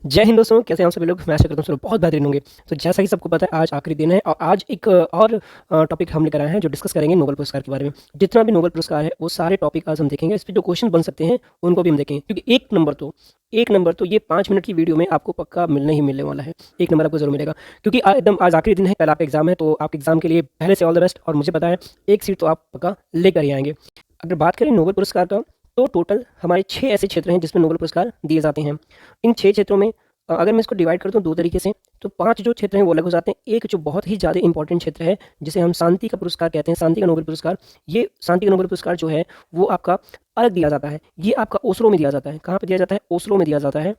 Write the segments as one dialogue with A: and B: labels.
A: जय हिंद दोस्तों, कैसे हैं आप सभी लोग। मैं आशा करता हूँ सब बहुत बेहतरीन होंगे। तो जैसा कि सबको पता है, आज आखिरी दिन है और आज एक और टॉपिक हम लेकर आए हैं जो डिस्कस करेंगे नोबेल पुरस्कार के बारे में। जितना भी नोबेल पुरस्कार है वो सारे टॉपिक आज हम देखेंगे। इस पे जो क्वेश्चन बन सकते हैं उनको भी हम देखेंगे, क्योंकि एक नंबर तो ये 5 मिनट की वीडियो में आपको पक्का मिलने ही मिलने वाला है। एक नंबर आपको जरूर मिलेगा, क्योंकि एकदम आज आखिरी दिन है, कल आपका एग्जाम है। तो आपके एग्जाम के लिए पहले से ऑल द बेस्ट। और मुझे पता है एक सीट तो आप पक्का लेकर ही आएंगे। अगर बात करें नोबेल पुरस्कार का, तो टोटल हमारे 6 ऐसे क्षेत्र हैं जिसमें नोबेल पुरस्कार दिए जाते हैं। इन 6 क्षेत्रों में अगर मैं इसको डिवाइड करता हूँ 2 तरीके से, तो 5 जो क्षेत्र हैं वो अलग हो जाते हैं। एक जो बहुत ही ज़्यादा इंपॉर्टेंट क्षेत्र है, जिसे हम शांति का पुरस्कार कहते हैं, शांति का नोबेल पुरस्कार। ये शांति का नोबेल पुरस्कार जो है वो आपका अलग दिया जाता है। ये आपका ओस्लो में दिया जाता है। कहाँ पे दिया जाता है? ओस्लो में दिया जाता है।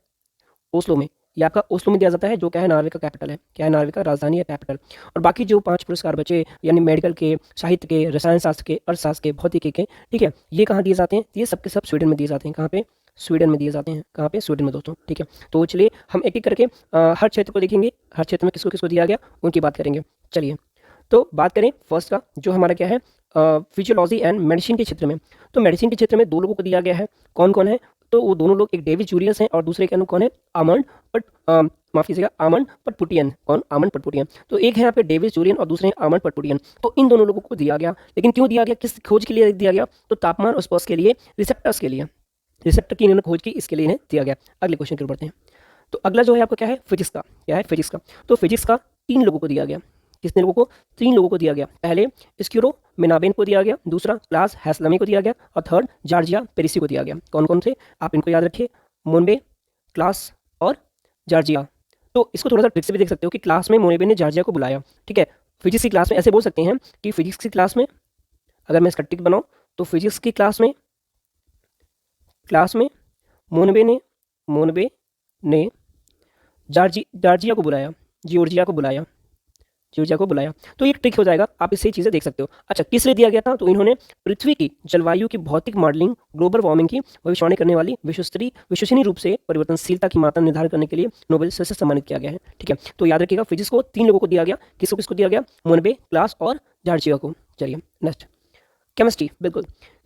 A: ओस्लो में, ये आपका ओस्लो में दिया जाता है, जो क्या है, नॉर्वे का कैपिटल है। क्या है? नॉर्वे का राजधानी है, कैपिटल। और बाकी जो 5 पुरस्कार बचे, यानी मेडिकल के, साहित्य के, रसायन शास्त्र के, अर्थशास्त्र के, भौतिकी के, ठीक है, ये कहाँ दिए जाते हैं? ये सब के सब स्वीडन में दिए जाते हैं। कहाँ पे? स्वीडन में दिए जाते हैं। कहाँ पे? स्वीडन में दोस्तों, ठीक है। तो चलिए हम एक एक करके हर क्षेत्र को देखेंगे। हर क्षेत्र में किसको किसको दिया गया उनकी बात करेंगे। चलिए, तो बात करें फर्स्ट का, जो हमारा क्या है, फिजियोलॉजी एंड मेडिसिन के क्षेत्र में। तो मेडिसिन के क्षेत्र में 2 लोगों को दिया गया है। कौन कौन है? तो वो दोनों लोग, एक डेविड जूलियस हैं और दूसरे का नाम कौन है? आमंड पट माफ कीजिएगा, आमंड पटपुटियन। कौन? आमंड पटपुटियन। तो एक है यहाँ पे डेविड जूलियन और दूसरे हैं आमंड पटपुटियन। तो इन दोनों लोगों को दिया गया। लेकिन क्यों दिया गया? किस खोज के लिए दिया गया? तो तापमान और स्पर्श के लिए, रिसेप्टर्स के लिए, रिसेप्टर की इन्होंने खोज की, इसके लिए इन्हें दिया गया। अगले क्वेश्चन की ओर बढ़ते हैं। तो अगला जो है आपका क्या है? फिजिक्स का। क्या है? फिजिक्स का। तो फिजिक्स का 3 लोगों को दिया गया। कितने लोगों को? 3 लोगों को दिया गया। पहले स्क्यूरो मिनाबेन को दिया गया, दूसरा क्लास हैसलमी को दिया गया और थर्ड जॉर्जिया पेरिसी को दिया गया। कौन कौन थे? आप इनको याद रखिए, मोनबे, क्लास और जॉर्जिया। तो इसको थोड़ा सा ट्रिक से भी देख सकते हो कि क्लास में मोनबे ने जॉर्जिया को बुलाया, ठीक है। फिजिक्स की क्लास में ऐसे बोल सकते हैं कि फिजिक्स की क्लास में, अगर मैं इसका ट्रिक बनाऊँ, तो फिजिक्स की क्लास में मोनबे ने जॉर्जिया को बुलाया, जॉर्जिया को बुलाया। तो ये ट्रिक हो जाएगा, आप इससे चीज़ें देख सकते हो। अच्छा, किस लिए दिया गया था? तो इन्होंने पृथ्वी की जलवायु की भौतिक मॉडलिंग, ग्लोबल वार्मिंग की भविष्यवाणी करने वाली विश्वसनीय रूप से परिवर्तनशीलता की मात्रा निर्धारित करने के लिए नोबेल से सम्मानित किया गया है, ठीक है। तो याद रखिएगा, फिजिक्स को 3 लोगों को दिया गया। किसको किसको दिया गया? मोनबे, क्लास और जॉर्जिया को। चलिए नेक्स्ट, केमिस्ट्री। बिल्कुल,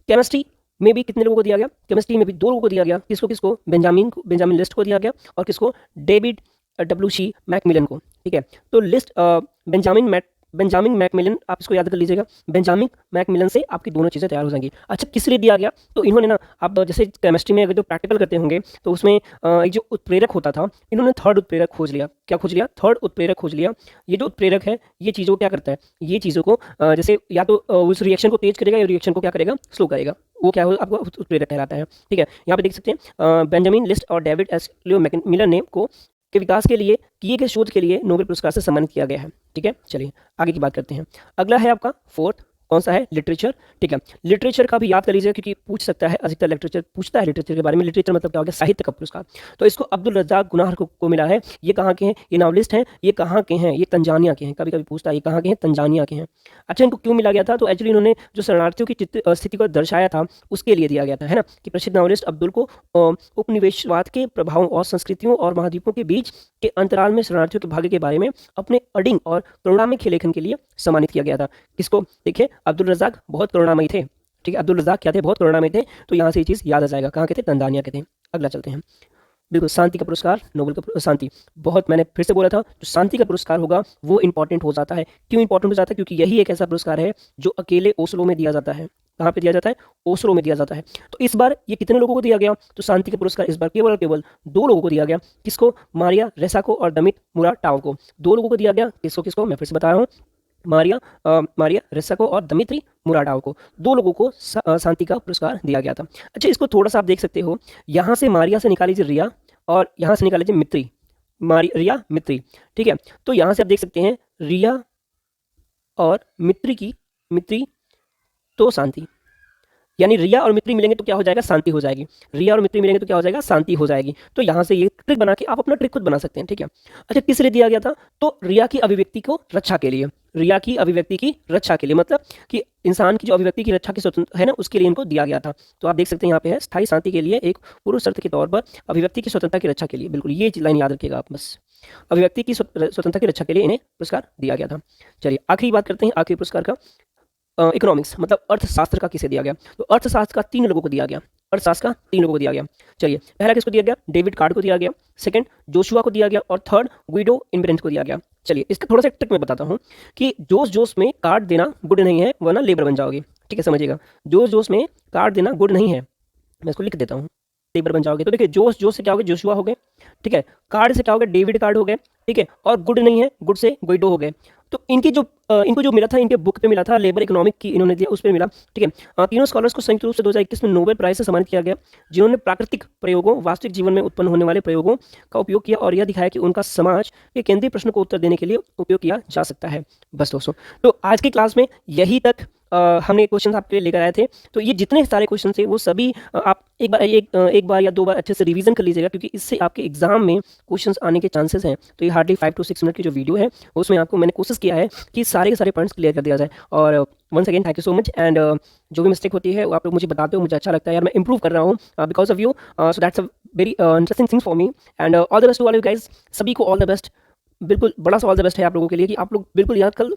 A: केमिस्ट्री में भी कितने लोगों को दिया गया? केमिस्ट्री में भी 2 लोगों को दिया गया। किसको किसको? बेंजामिन लिस्ट को दिया गया और किसको? डेविड WC मैकमिलन को, ठीक है। तो लिस्ट बेंजामिन मैकमिलन, आप इसको याद कर लीजिएगा। बेंजामिन मैकमिलन से आपकी दोनों चीज़ें तैयार हो जाएंगी। अच्छा, किस लिए दिया गया? तो इन्होंने ना, आप जैसे केमिस्ट्री में अगर जो प्रैक्टिकल करते होंगे, तो उसमें एक जो उत्प्रेरक होता था, इन्होंने थर्ड उत्प्रेरक खोज लिया। क्या खोज लिया? थर्ड उत्प्रेरक खोज लिया। ये जो उत्प्रेरक है, ये चीज़ों को क्या करता है? ये चीज़ों को जैसे या तो उस रिएक्शन को तेज करेगा या रिएक्शन को क्या करेगा? स्लो करेगा। वो क्या हो? आपको उत्प्रेरक कहलाता है, ठीक है। यहाँ पे देख सकते हैं बेंजामिन लिस्ट और डेविड एस लियो मैकमिलन ने को के विकास के लिए किए गए शोध के लिए नोबेल पुरस्कार से सम्मानित किया गया है, ठीक है। चलिए आगे की बात करते हैं। अगला है आपका फोर्थ, कौन सा है? लिटरेचर, ठीक है। लिटरेचर का भी याद कर लीजिए, क्योंकि पूछ सकता है, अधिकतर लिटरेचर पूछता है लिटरेचर के बारे में। लिटरेचर मतलब क्या हो गया? साहित्य का पुरस्कार। तो इसको अब्दुल रज्जाक गुनाहर को मिला है। ये कहाँ के हैं? ये नॉवलिस्ट हैं। ये कहाँ के हैं? ये तंजानिया के हैं। कभी कभी पूछता है ये कहाँ के हैं? तंजानिया के हैं। अच्छा, इनको क्यों मिला गया था? तो एक्चुअली इन्होंने जो शरणार्थियों की स्थिति को दर्शाया था, उसके लिए दिया गया था, है ना, कि प्रसिद्ध नॉवलिस्ट अब्दुल को उपनिवेशवाद के प्रभावों और संस्कृतियों और महाद्वीपों के बीच के अंतराल में शरणार्थियों के भाग्य के बारे में अपने अडिंग और करुणामय लेखन के लिए सम्मानित किया गया था। किसको? देखिए, अब्दुल रज़ाक बहुत करुणामयी थे, ठीक है। अब्दुल रज़ाक क्या थे? बहुत करुणामयी थे। तो यहाँ से ये चीज़ याद आ जाएगा, कहाँ के थे? तंजानिया के थे। अगला चलते हैं। बिल्कुल, शांति का पुरस्कार, नोबेल का शांति, बहुत, मैंने फिर से बोला था, जो शांति का पुरस्कार होगा वो इंपॉर्टेंट हो जाता है। क्यों इंपॉर्टेंट हो जाता है? क्योंकि यही एक ऐसा पुरस्कार है जो अकेले ओस्लो में दिया जाता है। कहाँ पे दिया जाता है? ओस्लो में दिया जाता है। तो इस बार ये कितने लोगों को दिया गया? तो शांति का पुरस्कार इस बार केवल और केवल 2 लोगों को दिया गया। किसको? मारिया रेसाको और दमित मुराटाव को। 2 लोगों को दिया गया। किसको किसको? मैं फिर से बता रहा हूँ, मारिया रेसाको और दमित्री मुराटाव को, 2 लोगों को शांति का पुरस्कार दिया गया था। अच्छा, इसको थोड़ा सा आप देख सकते हो, यहाँ से मारिया से निकाल लीजिए रिया और यहाँ से निकाल लीजिए मित्री, रिया मित्री, ठीक है। तो यहाँ से आप देख सकते हैं रिया और मित्री तो शांति, यानी रिया और मित्री मिलेंगे तो क्या हो जाएगा? शांति हो जाएगी। रिया और मित्री मिलेंगे तो क्या हो जाएगा? शांति हो जाएगी। तो यहाँ से ये ट्रिक बना के आप अपना ट्रिक खुद बना सकते हैं, ठीक है। अच्छा, किस लिए दिया गया था? तो रिया की अभिव्यक्ति को रक्षा के लिए, रिया की अभिव्यक्ति की रक्षा के लिए, मतलब कि इंसान की जो अभिव्यक्ति की रक्षा की स्वतंत्रता है ना, उसके लिए इनको दिया गया था। तो आप देख सकते हैं यहाँ पे है, स्थायी शांति के लिए एक पूर्व शर्त के तौर पर अभिव्यक्ति की स्वतंत्रता की रक्षा के लिए। बिल्कुल, ये लाइन याद रखिएगा आप बस, अभिव्यक्ति की स्वतंत्रता की रक्षा के लिए इन्हें पुरस्कार दिया गया था। चलिए आखिरी बात करते हैं, आखिरी पुरस्कार का, इकोनॉमिक्स मतलब अर्थशास्त्र का किसे दिया गया? तो अर्थशास्त्र का 3 लोगों को दिया गया। अर्थशास्त्र का 3 लोगों को दिया गया। चलिए, पहला किसको दिया गया? डेविड कार्ड को दिया गया, सेकंड जोशुआ को दिया गया और थर्ड गुइडो इम्ब्रेंस को दिया गया। चलिए, इसका थोड़ा सा ट्रिक मैं बताता हूँ कि जोश जोश में कार्ड देना गुड नहीं है, वरना लेबर बन जाओगे। ठीक है, समझिएगा, जोश जोश में कार्ड देना गुड नहीं है। मैं इसको लिख देता हूँ, लेबर बन जाओगे। तो देखिए, जोश जोश से क्या हो गया? जोशुआ हो गए। ठीक है, कार्ड से क्या हो गया? डेविड कार्ड हो गए। ठीक है, और गुड नहीं है, गुड से गुइडो हो गए। तो इनकी जो इनको जो मिला था, इनके बुक पे मिला था, लेबर इकोनॉमिक की इन्होंने दिया, उस पे मिला। ठीक है, तीनों स्कॉलर्स को संयुक्त रूप से 2021 में नोबेल प्राइज से सम्मानित किया गया, जिन्होंने प्राकृतिक प्रयोगों, वास्तविक जीवन में उत्पन्न होने वाले प्रयोगों का उपयोग किया और यह दिखाया कि उनका समाज के केंद्रीय प्रश्न को उत्तर देने के लिए उपयोग किया जा सकता है। बस दोस्तों, तो आज की क्लास में यही तक हमने क्वेश्चन आपके लिए लेकर आए थे। तो ये जितने सारे क्वेश्चन थे वो सभी आप एक बार या 2 बार अच्छे से रिवीजन कर लीजिएगा, क्योंकि इससे आपके एग्जाम में क्वेश्चंस आने के चांसेस हैं। तो ये हार्डली 5 to 6 मिनट की जो वीडियो है उसमें आपको मैंने कोशिश किया है कि सारे के सारे पॉइंट्स क्लियर कर दिया जाए। और once again thank you so much. And जो भी मिस्टेक होती है वो आप लोग मुझे बताते हो, मुझे अच्छा लगता है यार, मैं इंप्रूव कर रहा हूँ because of you. So that's a very interesting thing for me. And all the best to all you guys, सभी को ऑल द बेस्ट। बिल्कुल बड़ा सा ऑल द बेस्ट है आप लोगों के लिए कि आप लोग बिल्कुल याद कल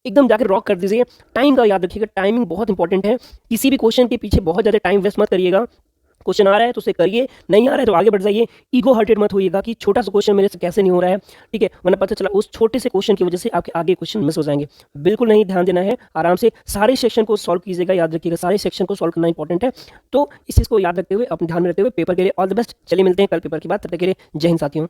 A: एकदम जाकर रॉक कर दीजिए। टाइम का याद रखिएगा, टाइमिंग बहुत इंपॉर्टेंट है। किसी भी क्वेश्चन के पीछे बहुत ज़्यादा टाइम वेस्ट मत करिएगा। क्वेश्चन आ रहा है तो उसे करिए, नहीं आ रहा है तो आगे बढ़ जाइए। ईगो हर्टेड मत होइएगा कि छोटा सा क्वेश्चन मेरे से कैसे नहीं हो रहा है। ठीक है, वरना पता चला उस छोटे से क्वेश्चन की वजह से आपके आगे क्वेश्चन मिस हो जाएंगे। बिल्कुल नहीं ध्यान देना है, आराम से सारे सेक्शन को सॉल्व कीजिएगा। याद रखिएगा, सारे सेक्शन को सॉल्व करना इंपॉर्टेंट है। तो इस चीज़ को याद रखते हुए, अपने ध्यान में रखते हुए पेपर के लिए ऑल द बेस्ट। चलिए मिलते हैं कल पेपर के बाद, तब तक के लिए जय हिंद साथियों।